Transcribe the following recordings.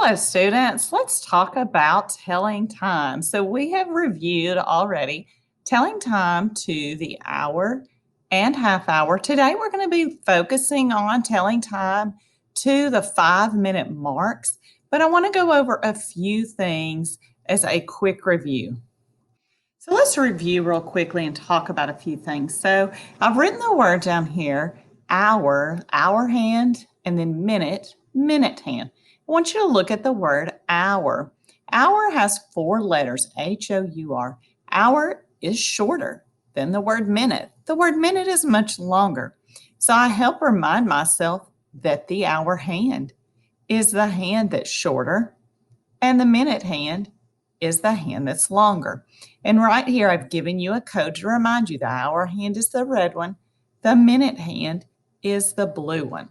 Hello, students. Let's talk about telling time. So we have reviewed already telling time to the hour and half hour. Today we're going to be focusing on telling time to the 5-minute marks, but I want to go over a few things as a quick review. So let's review real quickly and talk about a few things. So I've written the word down here, hour hand, and then minute hand. I want you to look at the word hour. Hour has 4 letters, H-O-U-R. Hour is shorter than the word minute. The word minute is much longer. So I help remind myself that the hour hand is the hand that's shorter and the minute hand is the hand that's longer. And right here, I've given you a code to remind you the hour hand is the red one, the minute hand is the blue one.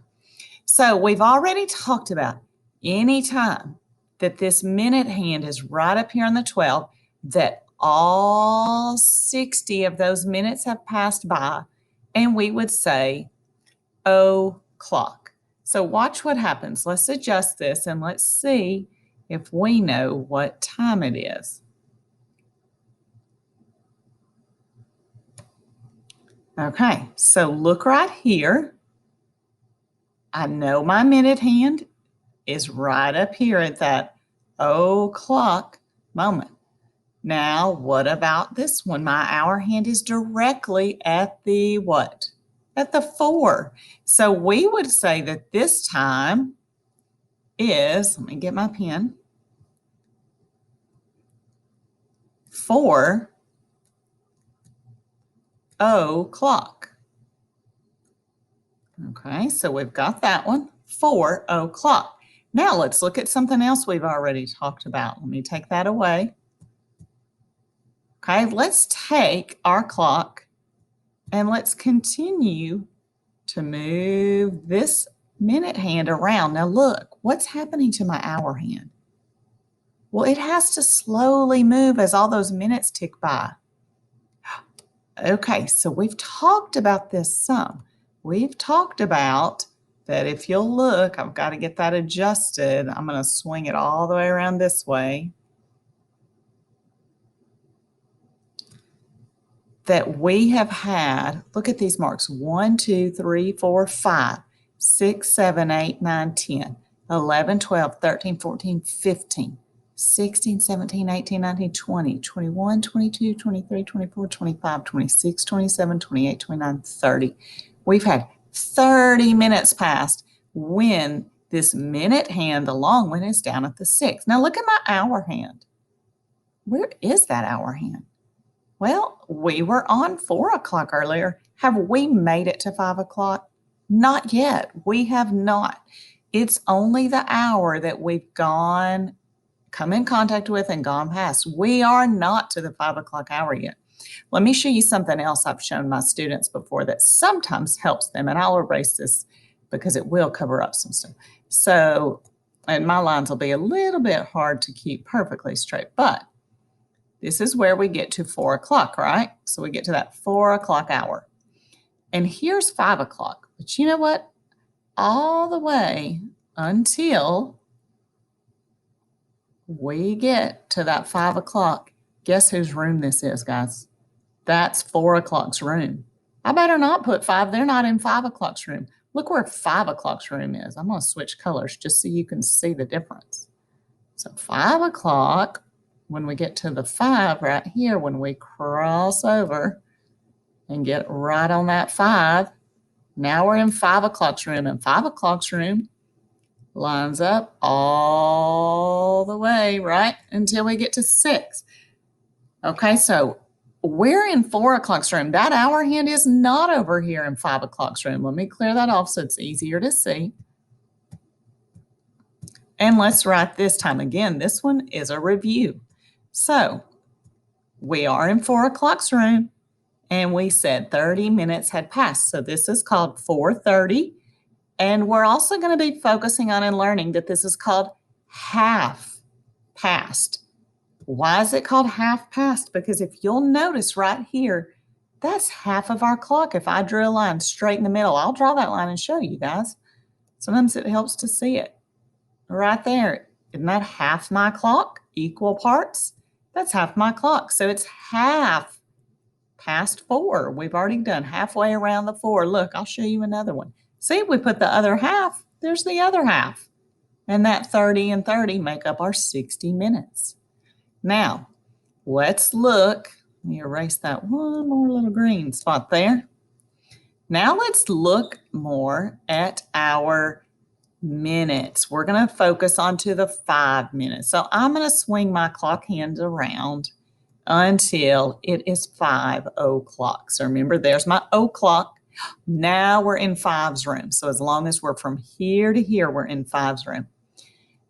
So we've already talked about any time that this minute hand is right up here on the 12, that all 60 of those minutes have passed by, and we would say o'clock. So watch what happens. Let's adjust this and let's see if we know what time it is. Okay, so look right here. I know my minute hand is right up here at that o'clock moment. Now, what about this one? My hour hand is directly at the what? At the 4. So we would say that this time is, let me get my pen, 4 o'clock. Okay, so we've got that one, 4 o'clock. Now let's look at something else we've already talked about. Let me take that away. Okay, let's take our clock and let's continue to move this minute hand around. Now look, what's happening to my hour hand? Well, it has to slowly move as all those minutes tick by. Okay, so we've talked about this some. We've talked about that if you'll look, I've got to get that adjusted. I'm going to swing it all the way around this way. That we have had, look at these marks, 1, 2, 3, 4, 5, 6, 7, 8, 9, 10, 11, 12, 13, 14, 15, 16, 17, 18, 19, 20, 21, 22, 23, 24, 25, 26, 27, 28, 29, 30. We've had 30 minutes passed when this minute hand, the long one, is down at the 6. Now look at my hour hand. Where is that hour hand? Well, we were on 4 o'clock earlier. Have we made it to 5 o'clock? Not yet. We have not. It's only the hour that we've come in contact with and gone past. We are not to the 5 o'clock hour yet. Let me show you something else I've shown my students before that sometimes helps them, and I'll erase this because it will cover up some stuff. So, and my lines will be a little bit hard to keep perfectly straight, but this is where we get to 4 o'clock, right? So we get to that 4 o'clock hour. And here's 5 o'clock. But you know what? All the way until we get to that 5 o'clock, guess whose room this is, guys? That's 4 o'clock's room. I better not put 5. They're not in 5 o'clock's room. Look where 5 o'clock's room is. I'm going to switch colors just so you can see the difference. So 5 o'clock, when we get to the 5 right here, when we cross over and get right on that 5, now we're in 5 o'clock's room, and 5 o'clock's room lines up all the way, right, until we get to 6. Okay, so we're in 4 o'clock's room. That hour hand is not over here in 5 o'clock's room. Let me clear that off so it's easier to see. And let's write this time again. This one is a review. So we are in 4 o'clock's room, and we said 30 minutes had passed. So this is called 4:30. And we're also going to be focusing on and learning that this is called half past. Why is it called half past? Because if you'll notice right here, that's half of our clock. If I drew a line straight in the middle, I'll draw that line and show you guys. Sometimes it helps to see it. Right there, Isn't that half my clock? Equal parts? That's half my clock. So it's half past 4. We've already done halfway around the 4. Look, I'll show you another one. See, if we put the other half, there's the other half. And that 30 and 30 make up our 60 minutes. Now, let's look. Let me erase that one more little green spot there. Now let's look more at our minutes. We're going to focus onto the 5 minutes. So I'm going to swing my clock hands around until it is 5 o'clock. So remember, there's my o'clock. Now we're in 5's room. So as long as we're from here to here, we're in 5's room.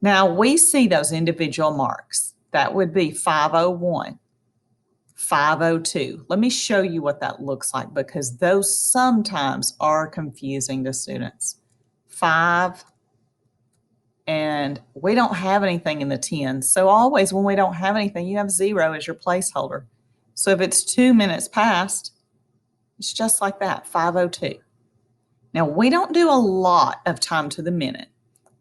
Now we see those individual marks. That would be 5:01, 5:02. Let me show you what that looks like because those sometimes are confusing to students. 5, and we don't have anything in the 10s. So always when we don't have anything, you have 0 as your placeholder. So if it's 2 minutes past, it's just like that, 5:02. Now we don't do a lot of time to the minute.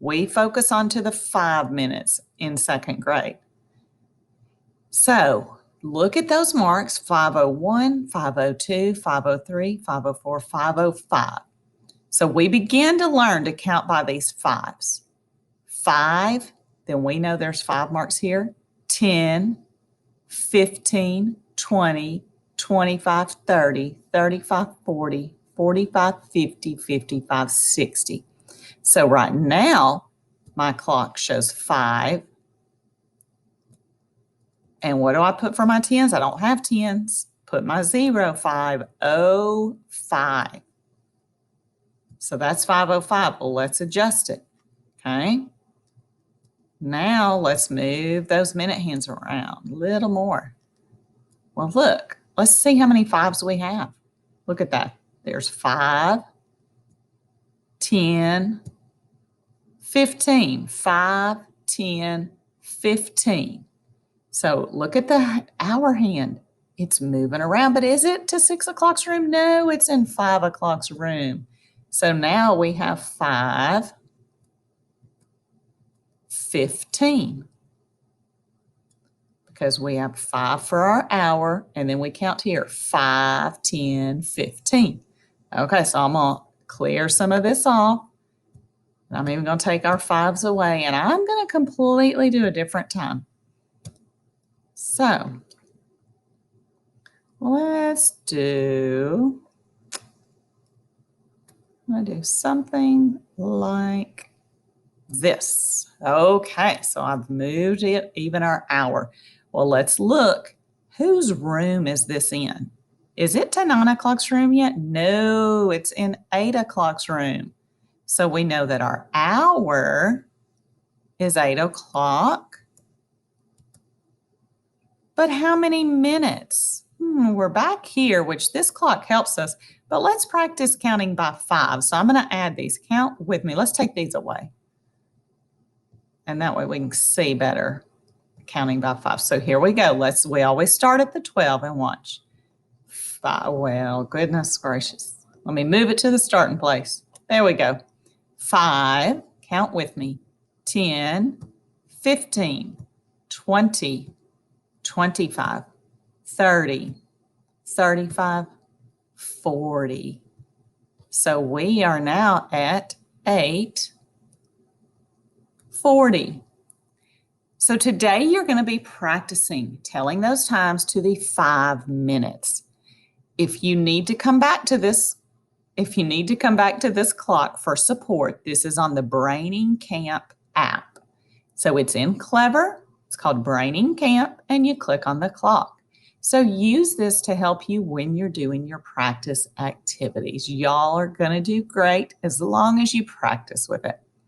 We focus on to the 5 minutes in 2nd grade. So look at those marks, 5:01, 5:02, 5:03, 5:04, 5:05. So we begin to learn to count by these 5s. 5, then we know there's 5 marks here, 10, 15, 20, 25, 30, 35, 40, 45, 50, 55, 60. So right now, my clock shows 5. And what do I put for my 10s? I don't have 10s. Put my 0, 5:05. So that's 5:05. Well, let's adjust it, okay? Now let's move those minute hands around a little more. Well, look, let's see how many 5s we have. Look at that. There's 5, 10, 15, 5, 10, 15. So look at the hour hand. It's moving around, but is it to 6 o'clock's room? No, it's in 5 o'clock's room. So now we have 5, 15. Because we have 5 for our hour, and then we count here, 5, 10, 15. Okay, so I'm going to clear some of this off. I'm even going to take our 5s away, and I'm going to completely do a different time. So let's do, I'm going to do something like this. Okay, so I've moved it, even our hour. Well, let's look. Whose room is this in? Is it to 9 o'clock's room yet? No, it's in 8 o'clock's room. So we know that our hour is 8 o'clock. But how many minutes? We're back here, which this clock helps us, but let's practice counting by 5. So I'm going to add these. Count with me. Let's take these away. And that way we can see better counting by 5. So here we go. We always start at the 12 and watch. 5. Well, goodness gracious. Let me move it to the starting place. There we go. 5. Count with me. 10, 15, 20, 25, 30, 35, 40. So we are now at 8:40. So today you're going to be practicing telling those times to the 5 minutes. If you need to come back to this, clock for support, this is on the Braining Camp app. So it's in Clever. It's called Braining Camp, and you click on the clock. So use this to help you when you're doing your practice activities. Y'all are going to do great as long as you practice with it.